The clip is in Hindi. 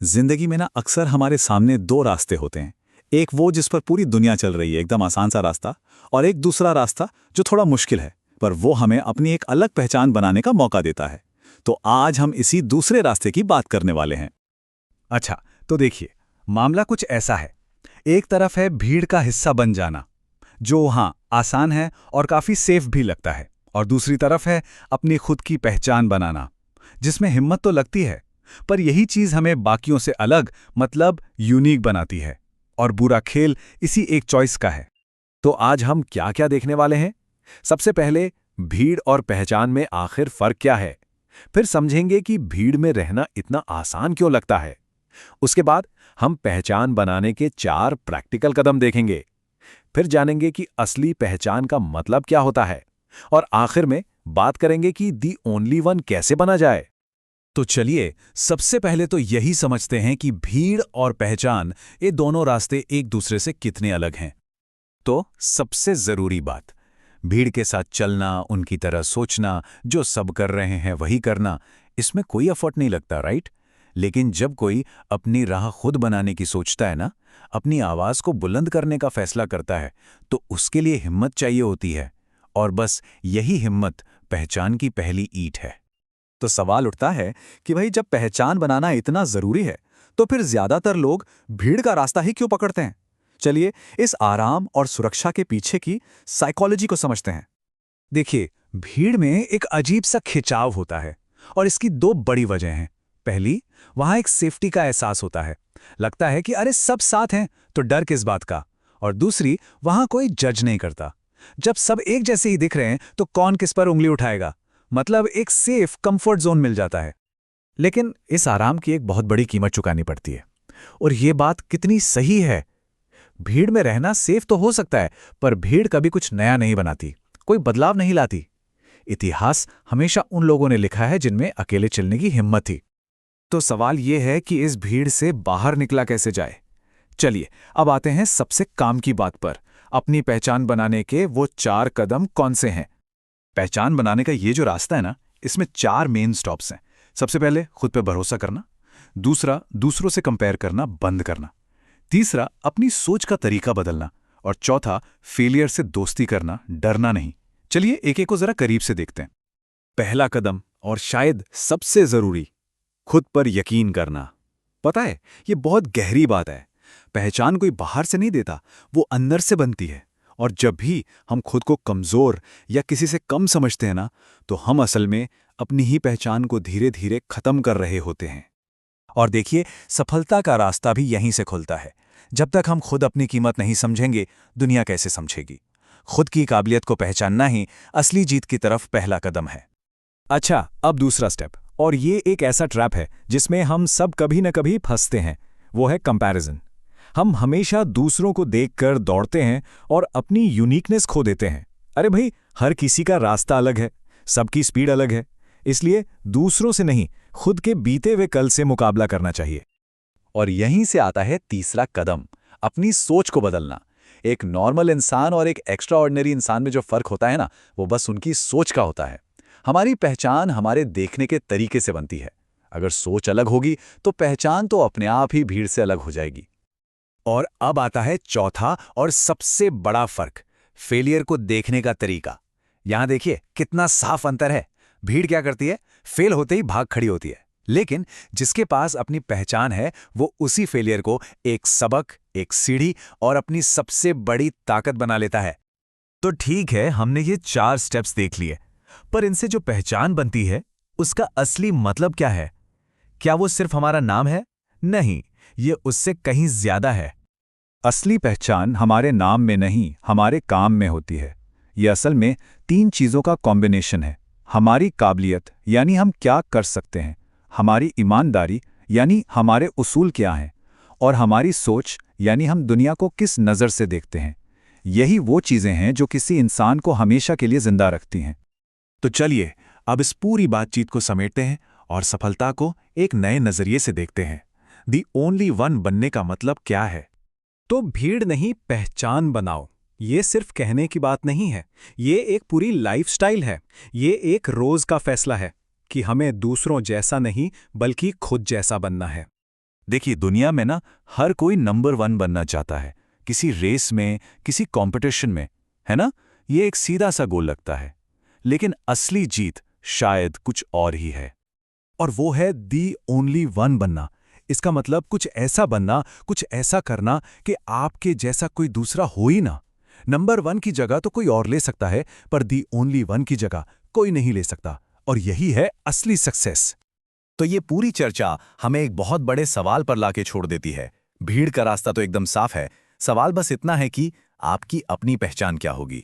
जिंदगी में ना अक्सर हमारे सामने दो रास्ते होते हैं। एक वो जिस पर पूरी दुनिया चल रही है, एकदम आसान सा रास्ता। और एक दूसरा रास्ता जो थोड़ा मुश्किल है, पर वो हमें अपनी एक अलग पहचान बनाने का मौका देता है। तो आज हम इसी दूसरे रास्ते की बात करने वाले हैं। अच्छा, तो देखिए, मामला कुछ ऐसा है। एक तरफ है भीड़ का हिस्सा बन जाना, जो हाँ आसान है और काफी सेफ भी लगता है, और दूसरी तरफ है अपनी खुद की पहचान बनाना, जिसमें हिम्मत तो लगती है, पर यही चीज हमें बाकियों से अलग, मतलब यूनिक बनाती है। और पूरा खेल इसी एक चॉइस का है। तो आज हम क्या क्या देखने वाले हैं? सबसे पहले भीड़ और पहचान में आखिर फर्क क्या है। फिर समझेंगे कि भीड़ में रहना इतना आसान क्यों लगता है। उसके बाद हम पहचान बनाने के 4 प्रैक्टिकल कदम देखेंगे। फिर जानेंगे कि असली पहचान का मतलब क्या होता है। और आखिर में बात करेंगे कि दी ओनली वन कैसे बना जाए। तो चलिए, सबसे पहले तो यही समझते हैं कि भीड़ और पहचान, ये दोनों रास्ते एक दूसरे से कितने अलग हैं। तो सबसे जरूरी बात, भीड़ के साथ चलना, उनकी तरह सोचना, जो सब कर रहे हैं वही करना, इसमें कोई एफर्ट नहीं लगता, राइट? लेकिन जब कोई अपनी राह खुद बनाने की सोचता है ना, अपनी आवाज को बुलंद करने का फैसला करता है, तो उसके लिए हिम्मत चाहिए होती है। और बस यही हिम्मत पहचान की पहली ईंट है। तो सवाल उठता है कि भाई जब पहचान बनाना इतना जरूरी है, तो फिर ज्यादातर लोग भीड़ का रास्ता ही क्यों पकड़ते हैं? चलिए इस आराम और सुरक्षा के पीछे की साइकोलॉजी को समझते हैं। देखिए, भीड़ में एक अजीब सा खिंचाव होता है, और इसकी 2 बड़ी वजह हैं। पहली, वहां एक सेफ्टी का एहसास होता है। लगता है कि अरे सब साथ हैं, तो डर किस बात का। और दूसरी, वहां कोई जज नहीं करता। जब सब एक जैसे ही दिख रहे हैं, तो कौन किस पर उंगली उठाएगा। मतलब एक सेफ कंफर्ट जोन मिल जाता है। लेकिन इस आराम की एक बहुत बड़ी कीमत चुकानी पड़ती है। और ये बात कितनी सही है। भीड़ में रहना सेफ तो हो सकता है, पर भीड़ कभी कुछ नया नहीं बनाती, कोई बदलाव नहीं लाती। इतिहास हमेशा उन लोगों ने लिखा है जिनमें अकेले चलने की हिम्मत थी। तो सवाल यह है कि इस भीड़ से बाहर निकला कैसे जाए। चलिए, अब आते हैं सबसे काम की बात पर। अपनी पहचान बनाने के वो 4 कदम कौन से हैं? पहचान बनाने का ये जो रास्ता है ना, इसमें 4 मेन स्टॉप्स हैं। सबसे पहले खुद पे भरोसा करना। दूसरा, दूसरों से कंपेयर करना बंद करना। तीसरा, अपनी सोच का तरीका बदलना। और चौथा, फेलियर से दोस्ती करना, डरना नहीं। चलिए एक एक को जरा करीब से देखते हैं। पहला कदम, और शायद सबसे जरूरी, खुद पर यकीन करना। पता है, ये बहुत गहरी बात है। पहचान कोई बाहर से नहीं देता, वो अंदर से बनती है। और जब भी हम खुद को कमजोर या किसी से कम समझते हैं ना, तो हम असल में अपनी ही पहचान को धीरे धीरे खत्म कर रहे होते हैं। और देखिए, सफलता का रास्ता भी यहीं से खुलता है। जब तक हम खुद अपनी कीमत नहीं समझेंगे, दुनिया कैसे समझेगी? खुद की काबिलियत को पहचानना ही असली जीत की तरफ पहला कदम है। अच्छा, अब दूसरा स्टेप, और ये एक ऐसा ट्रैप है जिसमें हम सब कभी न कभी फंसते हैं। वो है कंपैरिजन। हम हमेशा दूसरों को देखकर दौड़ते हैं और अपनी यूनिकनेस खो देते हैं। अरे भाई, हर किसी का रास्ता अलग है, सबकी स्पीड अलग है। इसलिए दूसरों से नहीं, खुद के बीते हुए कल से मुकाबला करना चाहिए। और यहीं से आता है तीसरा कदम, अपनी सोच को बदलना। एक नॉर्मल इंसान और एक एक्स्ट्रा ऑर्डिनरी इंसान में जो फर्क होता है ना, वो बस उनकी सोच का होता है। हमारी पहचान हमारे देखने के तरीके से बनती है। अगर सोच अलग होगी, तो पहचान तो अपने आप ही भीड़ से अलग हो जाएगी। और अब आता है चौथा और सबसे बड़ा फर्क, फेलियर को देखने का तरीका। यहां देखिए कितना साफ अंतर है। भीड़ क्या करती है? फेल होते ही भाग खड़ी होती है। लेकिन जिसके पास अपनी पहचान है, वो उसी फेलियर को एक सबक, एक सीढ़ी और अपनी सबसे बड़ी ताकत बना लेता है। तो ठीक है, हमने ये 4 स्टेप्स देख लिए, पर इनसे जो पहचान बनती है, उसका असली मतलब क्या है? क्या वो सिर्फ हमारा नाम है? नहीं, ये उससे कहीं ज्यादा है। असली पहचान हमारे नाम में नहीं, हमारे काम में होती है। ये असल में 3 चीज़ों का कॉम्बिनेशन है। हमारी काबिलियत, यानी हम क्या कर सकते हैं। हमारी ईमानदारी, यानी हमारे उसूल क्या हैं। और हमारी सोच, यानी हम दुनिया को किस नज़र से देखते हैं। यही वो चीज़ें हैं जो किसी इंसान को हमेशा के लिए जिंदा रखती हैं। तो चलिए, अब इस पूरी बातचीत को समेटते हैं और सफलता को एक नए नजरिए से देखते हैं। दी ओनली वन बनने का मतलब क्या है? तो भीड़ नहीं, पहचान बनाओ, ये सिर्फ कहने की बात नहीं है। ये एक पूरी लाइफस्टाइल है। ये एक रोज का फैसला है कि हमें दूसरों जैसा नहीं, बल्कि खुद जैसा बनना है। देखिए, दुनिया में ना हर कोई नंबर 1 बनना चाहता है, किसी रेस में, किसी कंपटीशन में, है ना? ये एक सीधा सा गोल लगता है। लेकिन असली जीत शायद कुछ और ही है। और वो है दी ओनली वन बनना। इसका मतलब कुछ ऐसा बनना, कुछ ऐसा करना कि आपके जैसा कोई दूसरा हो ही ना। नंबर 1 की जगह तो कोई और ले सकता है, पर दी ओनली वन की जगह कोई नहीं ले सकता। और यही है असली सक्सेस। तो ये पूरी चर्चा हमें एक बहुत बड़े सवाल पर लाके छोड़ देती है। भीड़ का रास्ता तो एकदम साफ है, सवाल बस इतना है कि आपकी अपनी पहचान क्या होगी।